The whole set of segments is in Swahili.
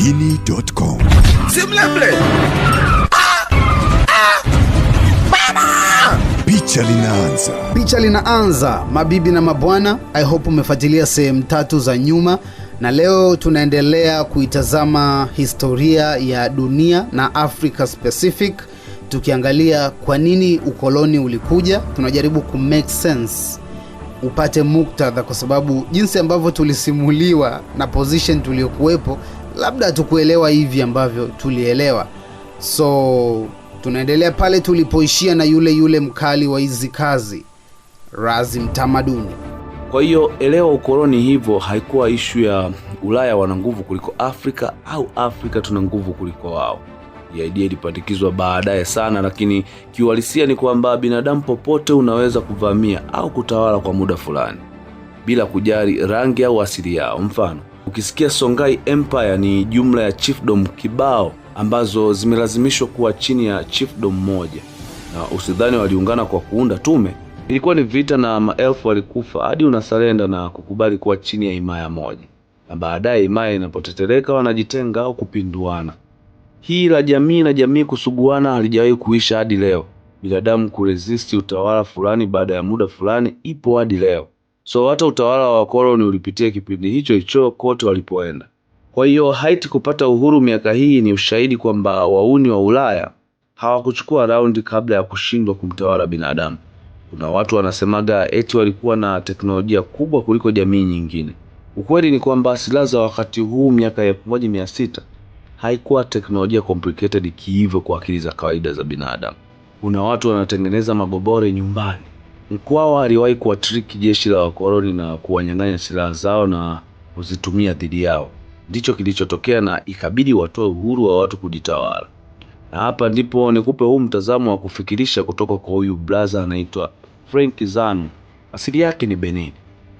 Dini.com. Simleble. Picha linaanza, mabibi na mabwana. I hope umefuatilia sehemu 3 za nyuma, na leo tunaendelea kuitazama historia ya dunia na Africa specific, tukiangalia kwa nini ukoloni ulikuja. Tunajaribu ku make sense, upate muktadha, kwa sababu jinsi ambavyo tulisimuliwa na position tuliokuwepo, labda hatukuelewa hivi ambavyo tulielewa. So tunaendelea pale tulipoishia na yule mkali wa hizi kazi, Razi Mtamaduni. Kwa hiyo elewa ukoloni hivyo haikuwa ishu ya Ulaya wana nguvu kuliko Afrika au Afrika tuna nguvu kuliko wao. Hii idea ilipandikizwa baadaye sana, lakini kiuhalisia ni kwamba binadamu popote unaweza kuvamia au kutawala kwa muda fulani bila kujali rangi au asili yao. Mfano, ukisikia Songhai Empire ni jumla ya chiefdom kibao ambazo zimelazimishwa kuwa chini ya chiefdom moja, na usidhani waliungana kwa kuunda tume. Ilikuwa ni vita na maelfu walikufa hadi unasalenda na kukubali kuwa chini ya himaya moja, na baadaye himaya inapotetereka wanajitenga au kupinduana. Hii la jamii na jamii kusuguana halijawahi kuisha hadi leo. Binadamu kuresist utawala fulani baada ya muda fulani ipo hadi leo. So hata utawala wa koloni ulipitia kipindi hicho kote walipoenda. Kwa hiyo Haiti kupata uhuru miaka hii ni ushahidi kwamba wauni wa Ulaya hawakuchukua raundi kabla ya kushindwa kumtawala binadamu. Kuna watu wanasemaga eti walikuwa na teknolojia kubwa kuliko jamii nyingine. Ukweli ni kwamba silaha za wakati huu miaka ya 1600 haikuwa teknolojia complicated kihivyo kwa akili za kawaida za binadamu. Kuna watu wanatengeneza magobore nyumbani. Mkwawa aliwahi kuwatrick jeshi la wakoloni na kuwanyang'anya silaha zao na kuzitumia dhidi yao. Ndicho kilichotokea na ikabidi watoe uhuru wa watu kujitawala. Na hapa ndipo nikupe huu mtazamo wa kufikirisha kutoka kwa huyu blaza anaitwa Frank Zanu. Asili yake ni Benin,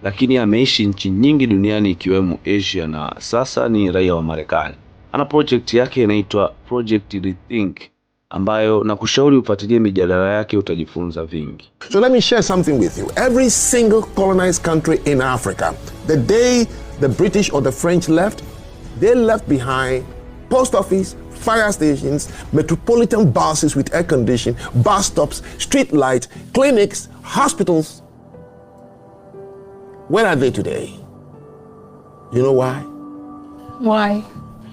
lakini ameishi nchi nyingi duniani ikiwemo Asia na sasa ni raia wa Marekani. Ana project yake inaitwa Project Rethink, ambayo nakushauri ufuatilie mijadala yake, utajifunza vingi. So let me share something with you. Every single colonized country in Africa, the day the British or the French left, they left behind post office, fire stations, metropolitan buses with air conditioning, bus stops, street lights, clinics, hospitals. Where are they today? You know why? Why?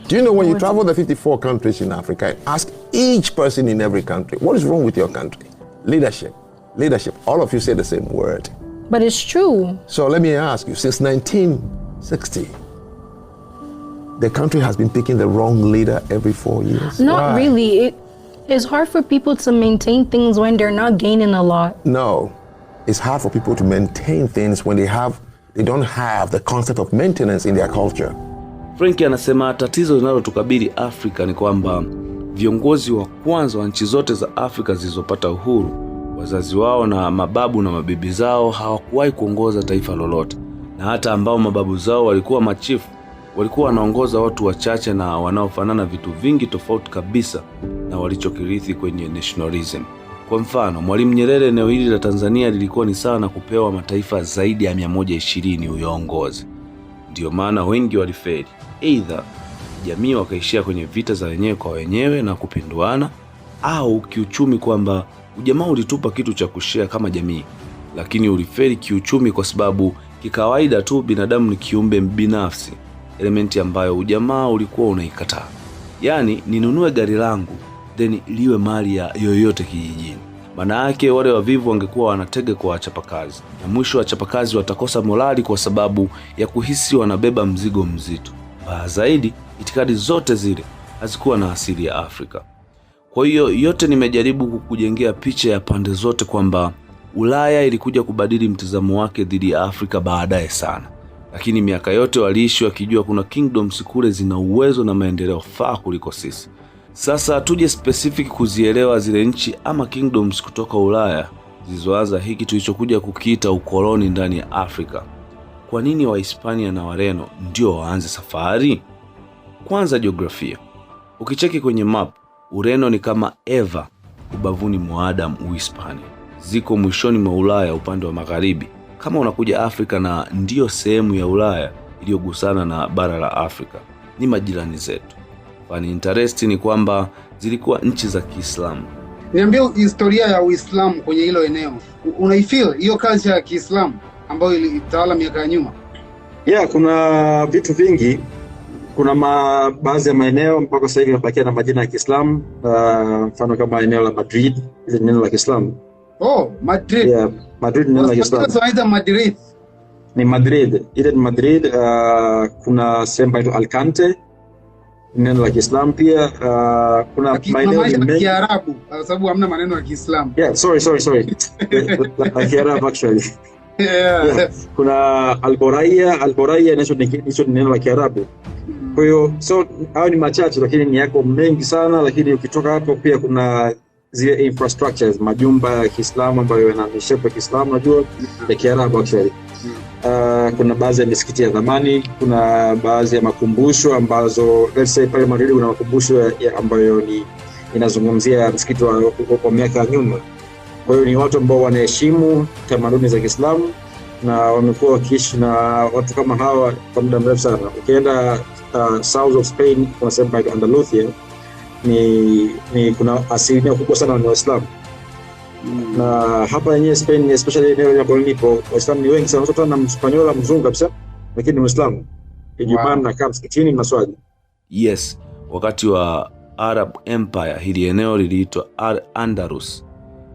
Do you know when you travel the 54 countries in Africa, ask each person in every country, what is wrong with your country? Leadership. Leadership. All of you say the same word. But it's true. So let me ask you, since 1960, the country has been picking the wrong leader every 4 years. Not really. It's hard for people to maintain things when they're not gaining a lot. No, it's hard for people to maintain things when they don't have the concept of maintenance in their culture. Frank anasema tatizo linalotukabili Afrika ni kwamba viongozi wa kwanza wa nchi zote za Afrika zilizopata uhuru, wazazi wao na mababu na mabibi zao hawakuwahi kuongoza taifa lolote, na hata ambao mababu zao walikuwa machifu walikuwa wanaongoza watu wachache na wanaofanana vitu vingi tofauti kabisa na walichokirithi kwenye nationalism. Kwa mfano, Mwalimu Nyerere, eneo hili la Tanzania lilikuwa ni sawa na kupewa mataifa zaidi ya 120 uyaongoze. Ndio maana wengi walifeli. Either jamii wakaishia kwenye vita za wenyewe kwa wenyewe na kupinduana, au kiuchumi kwamba ujamaa ulitupa kitu cha kushare kama jamii, lakini ulifeli kiuchumi kwa sababu kikawaida tu binadamu ni kiumbe binafsi, elementi ambayo ujamaa ulikuwa unaikataa. Yaani ninunue gari langu then liwe mali ya yoyote kijijini. Maana yake wale wavivu wangekuwa wanatega kwa wachapakazi, na mwisho wachapakazi watakosa morali kwa sababu ya kuhisi wanabeba mzigo mzito. Zaidi, itikadi zote zile hazikuwa na asili ya Afrika. Kwa hiyo yote nimejaribu kukujengea picha ya pande zote kwamba Ulaya ilikuja kubadili mtazamo wake dhidi ya Afrika baadaye sana. Lakini miaka yote waliishi wakijua kuna kingdoms kule zina uwezo na maendeleo faa kuliko sisi. Sasa tuje specific kuzielewa zile nchi ama kingdoms kutoka Ulaya zilizoanza hiki tulichokuja kukiita ukoloni ndani ya Afrika. Kwa nini Wahispania na Wareno ndio waanze safari? Kwanza jiografia. Ukicheki kwenye map, Ureno ni kama Eva ubavuni mwa Adam Uhispania. Ziko mwishoni mwa Ulaya upande wa magharibi. Kama unakuja Afrika, na ndio sehemu ya Ulaya iliyogusana na bara la Afrika. ni majirani zetu. Funny interest ni kwamba zilikuwa nchi za Kiislamu. Niambie historia ya Uislamu kwenye hilo eneo. Unaifeel hiyo culture ya Kiislamu ambayo ilitawala miaka ya nyuma? Yeah, kuna vitu vingi. Kuna baadhi ya maeneo mpaka sasa hivi yanabakia na majina ya Kiislamu. Mfano kama eneo la Madrid, ile neno la Kiislamu. Oh, Madrid. Yeah, Madrid neno la Kiislamu. Tunaita Madrid. Ni Madrid. Ile ni Madrid. Kuna sehemu inaitwa Alicante, neno la Kiislamu pia. Kuna maeneo ya Kiarabu kwa sababu hamna maneno ya Kiislamu. Yeah, sorry. La Kiarabu actually. Yeah. Kuna Al-Boraya ni neno la Kiarabu. Kwa hiyo hao ni machache lakini ni yako mengi sana, lakini ukitoka hapo pia kuna zile infrastructures, majumba ya Kiislamu ambayo yana mishepo ya Kiislamu najua ya Kiarabu actually. Kuna baadhi ya misikiti ya zamani, kuna baadhi ya makumbusho ambazo let's say pale Madrid kuna makumbusho ambayo ni inazungumzia msikiti wa miaka ya nyuma. Kwa hiyo ni watu ambao wanaheshimu tamaduni za Kiislamu na wamekuwa wakiishi na watu kama hawa kwa muda mrefu sana. Ukienda south of Spain kuna sehemu inaitwa Andalusia, ni kuna asilimia kubwa sana wa Waislamu. Na hapa yenyewe Spain, especially eneo la nilipo, Waislamu ni wengi sana, watu na Mspanyola mzungu kabisa, lakini ni Waislamu. Ijumaa na kama msikitini na swali. Yes, wakati wa Arab Empire hili eneo liliitwa Al-Andalus.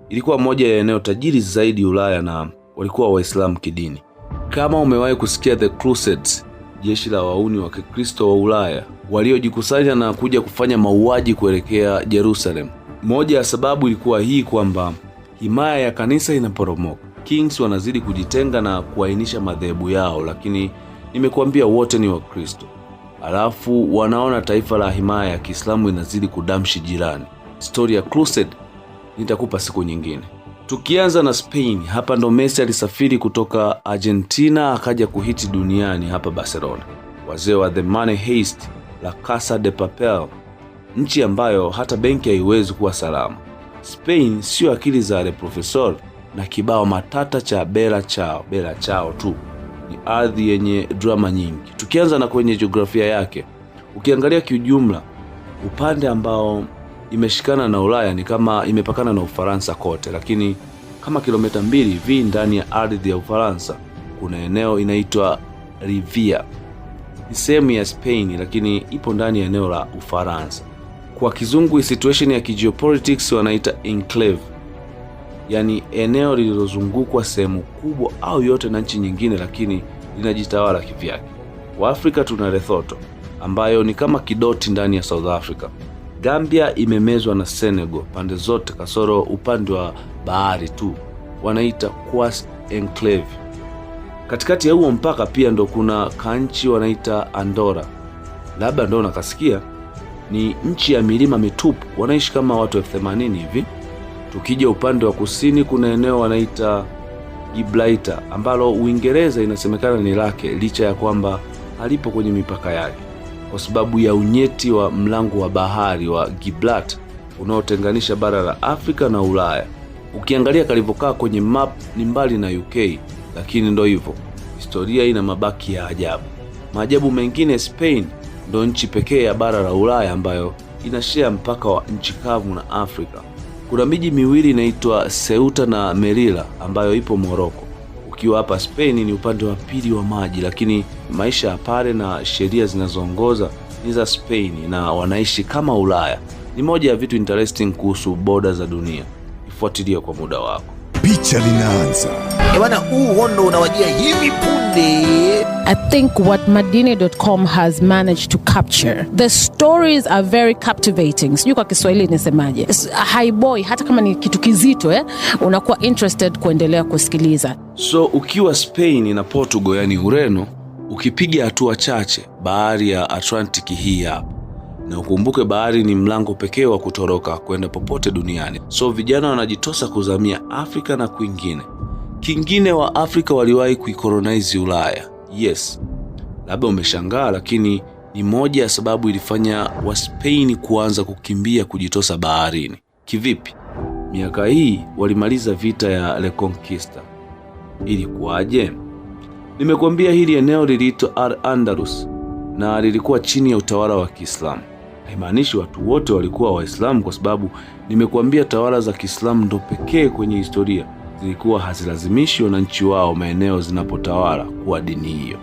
Ilikuwa moja ya eneo tajiri zaidi Ulaya na walikuwa Waislamu kidini. Kama umewahi kusikia The Crusades, jeshi la wauni wa Kikristo wa Ulaya waliojikusanya na kuja kufanya mauaji kuelekea Jerusalem. Moja ya sababu ilikuwa hii kwamba himaya ya kanisa inaporomoka. Kings wanazidi kujitenga na kuainisha madhehebu yao, lakini nimekuambia wote ni Wakristo. Alafu wanaona taifa la himaya ya Kiislamu inazidi kudamshi jirani. Story ya Crusade nitakupa siku nyingine. Tukianza na Spain, hapa ndo Messi alisafiri kutoka Argentina akaja kuhiti duniani hapa Barcelona. Wazee wa The Money Heist, La Casa de Papel, nchi ambayo hata benki haiwezi kuwa salama. Spain sio akili za Le Professor na kibao matata cha Bella Ciao tu. Ni ardhi yenye drama nyingi. Tukianza na kwenye jiografia yake, ukiangalia kiujumla, upande ambao imeshikana na Ulaya ni kama imepakana na Ufaransa kote, lakini kama kilomita 2 hivi ndani ya ardhi ya Ufaransa kuna eneo inaitwa Rivia. Ni sehemu ya Spain lakini ipo ndani ya eneo la Ufaransa. Kwa kizungu situation ya geopolitics wanaita enclave, yani eneo lililozungukwa sehemu kubwa au yote na nchi nyingine lakini linajitawala kivyake. Kwa Afrika tuna Lesotho ambayo ni kama kidoti ndani ya South Africa. Gambia imemezwa na Senegal pande zote kasoro upande wa bahari tu, wanaita Kwasi Enclave. Katikati ya huo mpaka pia ndo kuna kanchi wanaita Andorra, labda ndo nakasikia, ni nchi ya milima mitupu, wanaishi kama watu 80 hivi. Tukija upande wa kusini kuna eneo wanaita Gibraltar ambalo Uingereza inasemekana ni lake licha ya kwamba halipo kwenye mipaka yake kwa sababu ya unyeti wa mlango wa bahari wa Gibraltar unaotenganisha bara la Afrika na Ulaya. Ukiangalia kalivyokaa kwenye map ni mbali na UK, lakini ndo hivyo, historia ina mabaki ya ajabu. Maajabu mengine, Spain ndo nchi pekee ya bara la Ulaya ambayo inashare mpaka wa nchi kavu na Afrika. Kuna miji miwili inaitwa Ceuta na Melilla ambayo ipo Morocco. Ukiwa hapa Spain ni upande wa pili wa maji, lakini maisha ya pale na sheria zinazoongoza ni za Spain na wanaishi kama Ulaya. Ni moja ya vitu interesting kuhusu boda za dunia. Ifuatilie kwa muda wako. Picha linaanza. Bwana, hondo unawajia hivi punde. I think what Madine.com has managed to capture, the stories are very captivating. Sijui kwa Kiswahili nisemaje. Haiboi hata kama ni kitu kizito, unakuwa interested kuendelea kusikiliza. So ukiwa Spain na Portugal, yani Ureno, ukipiga hatua chache bahari ya Atlantic hii hapa. Na ukumbuke bahari ni mlango pekee wa kutoroka kwenda popote duniani. So vijana wanajitosa kuzamia Afrika na kwingine. Kingine wa Afrika waliwahi kuikolonize Ulaya. Yes. Labda umeshangaa, lakini ni moja ya sababu ilifanya wa Spain kuanza kukimbia kujitosa baharini. Kivipi? Miaka hii walimaliza vita ya Reconquista. Ilikuwaje? Nimekuambia hili eneo liliitwa Al-Andalus. na lilikuwa chini ya utawala wa Kiislamu. Haimaanishi watu wote walikuwa Waislamu, kwa sababu nimekuambia tawala za Kiislamu ndo pekee kwenye historia zilikuwa hazilazimishi wananchi wao maeneo zinapotawala kuwa dini hiyo.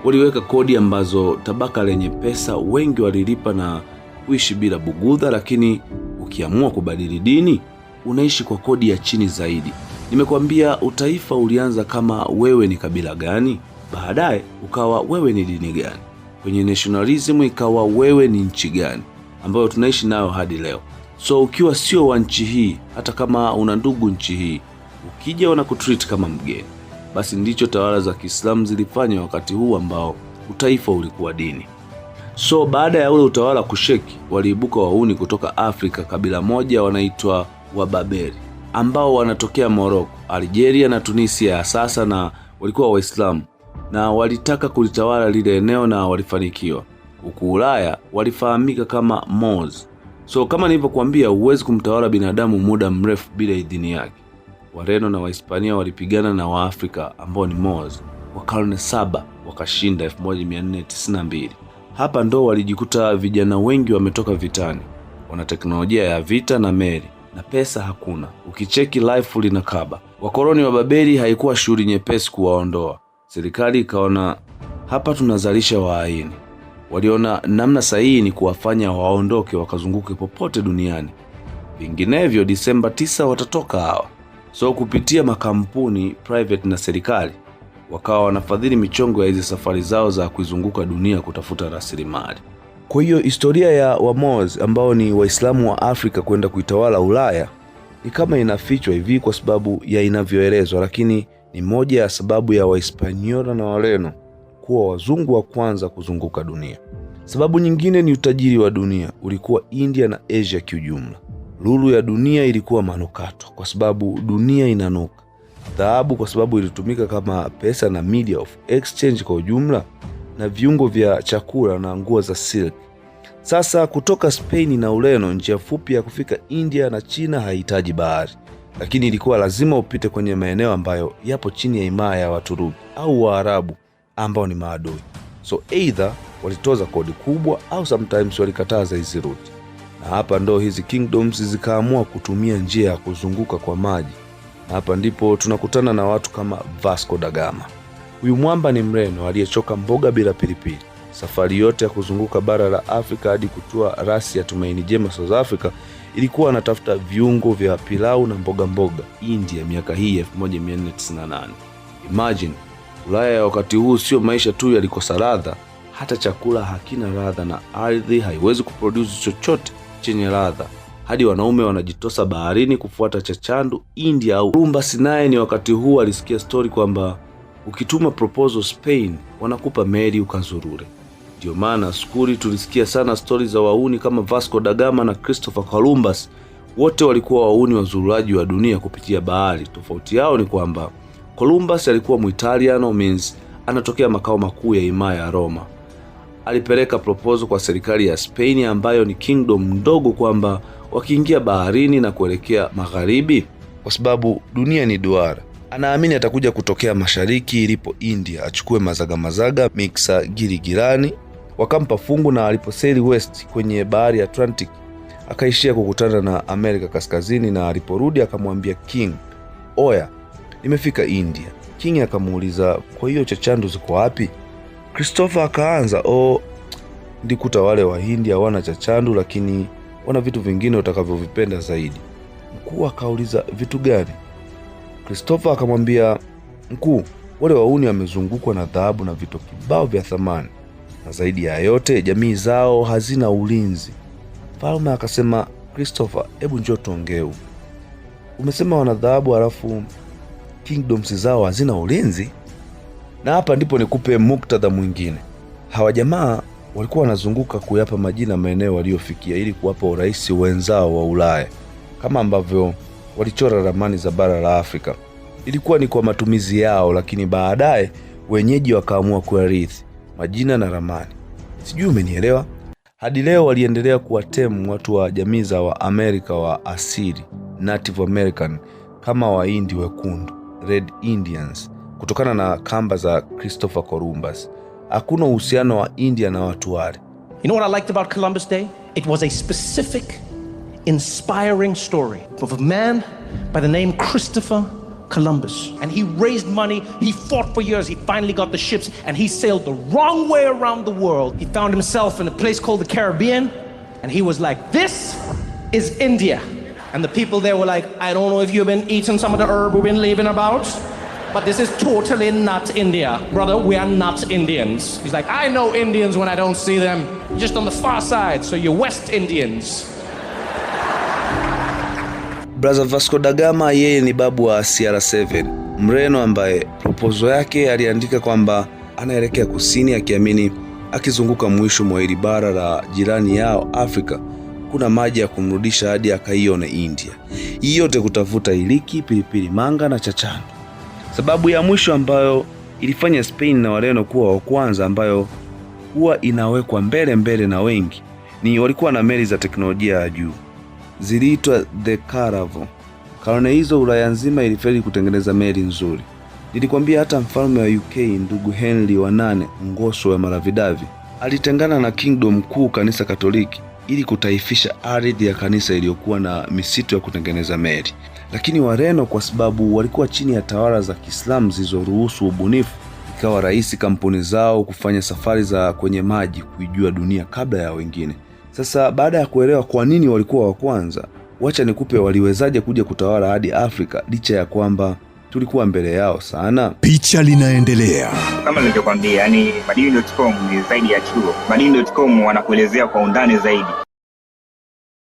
Waliweka kodi ambazo tabaka lenye pesa wengi walilipa na kuishi bila bugudha, lakini ukiamua kubadili dini unaishi kwa kodi ya chini zaidi. Nimekuambia utaifa ulianza kama wewe ni kabila gani, baadaye ukawa wewe ni dini gani, kwenye nationalism ikawa wewe ni nchi gani, ambayo tunaishi nayo hadi leo. So ukiwa sio wa nchi hii, hata kama una ndugu nchi hii, ukija wanakutreat kama mgeni. Basi ndicho tawala za Kiislamu zilifanya wakati huu ambao utaifa ulikuwa dini. So baada ya ule utawala kusheki, waliibuka wauni kutoka Afrika, kabila moja wanaitwa Wababeri, ambao wanatokea Morocco, Algeria na Tunisia ya sasa, na walikuwa Waislamu na walitaka kulitawala lile eneo na walifanikiwa. Huku Ulaya walifahamika kama Moors. So kama nilivyokuambia, huwezi kumtawala binadamu muda mrefu bila idhini yake. Wareno na Wahispania walipigana na Waafrika ambao ni Moors kwa karne 7, wakashinda 1492. Hapa ndo walijikuta vijana wengi wametoka vitani, wana teknolojia ya vita na meli, na pesa hakuna. Ukicheki life linakaba. Wakoloni wa Babeli haikuwa shughuli nyepesi kuwaondoa. Serikali ikaona hapa tunazalisha wahaini. Waliona namna sahihi ni kuwafanya waondoke wakazunguke popote duniani, vinginevyo Disemba 9 watatoka hawa. So kupitia makampuni private na serikali wakawa wanafadhili michongo ya hizi safari zao za kuizunguka dunia kutafuta rasilimali. Kwa hiyo historia ya Wamoors ambao ni Waislamu wa Afrika kwenda kuitawala Ulaya ni kama inafichwa hivi kwa sababu ya inavyoelezwa, lakini ni moja ya sababu ya Wahispaniola na Wareno kuwa wazungu wa kwanza kuzunguka dunia. Sababu nyingine ni utajiri wa dunia ulikuwa India na Asia kiujumla. Lulu ya dunia ilikuwa manukato kwa sababu dunia inanuka. Dhahabu kwa sababu ilitumika kama pesa na media of exchange kwa ujumla, na viungo vya chakula na nguo za silk. Sasa kutoka Spain na Ureno, njia fupi ya kufika India na China haihitaji bahari, lakini ilikuwa lazima upite kwenye maeneo ambayo yapo chini ya himaya ya Waturuki au Waarabu ambao ni maadui. So either walitoza kodi kubwa au sometimes walikataza hizi route. Na hapa ndo hizi kingdoms zikaamua kutumia njia ya kuzunguka kwa maji. Na hapa ndipo tunakutana na watu kama Vasco da Gama. Huyu mwamba ni Mreno aliyechoka mboga bila pilipili. Safari yote ya kuzunguka bara la Afrika hadi kutua rasi ya Tumaini Jema South Africa ilikuwa anatafuta viungo vya pilau na mboga India miaka hii 1498. Imagine, Ulaya ya wakati huu sio maisha tu yalikosa ladha, hata chakula hakina ladha na ardhi haiwezi kuproduce chochote chenye ladha. Hadi wanaume wanajitosa baharini kufuata chachandu India au Columbus. Naye ni wakati huu alisikia story kwamba ukituma proposal Spain wanakupa meli ukazurure. Ndio maana skuli tulisikia sana stories za wauni kama Vasco da Gama na Christopher Columbus. Wote walikuwa wauni wazururaji wa dunia kupitia bahari. Tofauti yao ni kwamba Columbus alikuwa Muitaliano, means anatokea makao makuu ya himaya ya Roma. Alipeleka proposal kwa serikali ya Spain ambayo ni kingdom ndogo kwamba wakiingia baharini na kuelekea magharibi, kwa sababu dunia ni duara, anaamini atakuja kutokea mashariki ilipo India, achukue mazaga mixa girigirani. Wakampa fungu, na aliposeli west kwenye bahari ya Atlantic akaishia kukutana na Amerika Kaskazini. Na aliporudi akamwambia King, oya, nimefika India. King akamuuliza, kwa hiyo chachandu ziko wapi? Christopher akaanza, ndikuta wale wa India hawana chachandu, lakini wana vitu vingine utakavyovipenda zaidi. Mkuu akauliza, vitu gani? Christopher akamwambia, mkuu, wale wauni wamezungukwa na dhahabu na vitu kibao vya thamani, na zaidi ya yote jamii zao hazina ulinzi. Falme akasema, Christopher, hebu njoo tuongee. Umesema wana dhahabu halafu kingdoms zao hazina ulinzi? Na hapa ndipo nikupe muktadha mwingine. Hawa jamaa walikuwa wanazunguka kuyapa majina maeneo waliofikia ili kuwapa urahisi wenzao wa Ulaya, kama ambavyo walichora ramani za bara la Afrika. Ilikuwa ni kwa matumizi yao, lakini baadaye wenyeji wakaamua kuarithi majina na ramani. Sijui umenielewa? Hadi leo waliendelea kuwatemu watu wa jamii za wa Amerika wa asili, Native American, kama Wahindi wekundu, Red Indians, kutokana na kamba za Christopher Columbus. Hakuna uhusiano wa India na watu wale. You know what I liked about Columbus Day? It was a specific, inspiring story of a man by the name Christopher Columbus. And he raised money, he fought for years, he finally got the ships, and he sailed the wrong way around the world. He found himself in a place called the Caribbean, and he was like, this is India. And the people there were like, I don't know if you've been eating some of the herb we've been leaving about, but this is totally not India. Brother, we are not Indians. He's like, I know Indians when I don't see them, just on the far side, so you're West Indians. Brother Vasco da Gama yeye ni babu wa CR7, Mreno ambaye proposal yake aliandika kwamba anaelekea kusini akiamini akizunguka mwisho mwa hili bara la jirani yao Afrika kuna maji ya kumrudisha hadi akaione India. Hii yote kutafuta iliki, pilipili manga na chachano. Sababu ya mwisho ambayo ilifanya Spain na Wareno kuwa wa kwanza ambayo huwa inawekwa mbele na wengi ni walikuwa na meli za teknolojia ya juu. Ziliitwa the Caravel. Karne hizo Ulaya nzima ilifeli kutengeneza meli nzuri. Nilikwambia hata mfalme wa UK ndugu Henry wa 8 Ngoso wa Maravidavi alitengana na kingdom kuu kanisa Katoliki ili kutaifisha ardhi ya kanisa iliyokuwa na misitu ya kutengeneza meli. Lakini Wareno kwa sababu walikuwa chini ya tawala za Kiislamu zilizoruhusu ubunifu, ikawa rahisi kampuni zao kufanya safari za kwenye maji kuijua dunia kabla ya wengine. Sasa baada ya kuelewa kwa nini walikuwa wa kwanza, wacha nikupe waliwezaje kuja kutawala hadi Afrika licha ya kwamba tulikuwa mbele yao sana. Picha linaendelea. Kama nilivyokuambia, yani Madini.com ni zaidi ya chuo. Madini.com wanakuelezea kwa undani zaidi